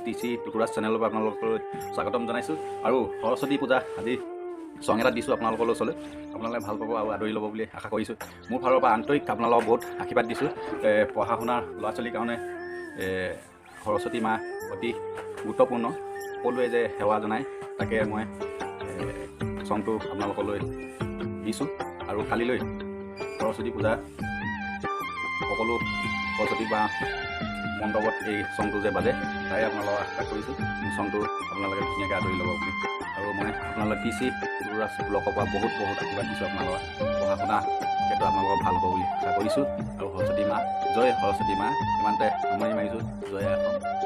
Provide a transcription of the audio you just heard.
TC টুকুৰাজ চেনেলৰ পৰা আপোনালোকলৈ স্বাগতম জনাইছোঁ। আৰু সৰস্বতী পূজা আজি চং এটা দিছোঁ আপোনালোকৰ ওচৰলৈ, আপোনালোকে ভাল পাব আৰু আদৰি ল'ব বুলি আশা কৰিছোঁ। মোৰ ফালৰ পৰা আন্তৰিক আপোনালোকক বহুত আশীৰ্বাদ দিছোঁ। পঢ়া শুনাৰ ল'ৰা ছোৱালীৰ কাৰণে সৰস্বতী মা অতি গুৰুত্বপূৰ্ণ, সকলোৱে যে সেৱা জনায় তাকে মই চংটো আপোনালোকলৈ দিছোঁ। আৰু কালিলৈ সৰস্বতী পূজা সকলো সৰস্বতী বা মণ্ডপত এই চংটো যে বাজে তাই আপোনালোকক আশা কৰিছোঁ চংটো আপোনালোকে ধুনীয়াকৈ আদৰি ল'ব বুলি। আৰু মই আপোনালোকে টিচি টুকুৰাজ ব্লকৰ পৰা বহুত আশীৰ্বাদ দিছোঁ। আপোনালোকৰ পঢ়া শুনা ক্ষেত্ৰত আপোনালোকক ভাল হ'ব বুলি আশা কৰিছোঁ। আৰু সৰস্বতী মা জয়, সৰস্বতী মা ইমানতে সামৰণি মাৰিছোঁ। জয় আই অসম।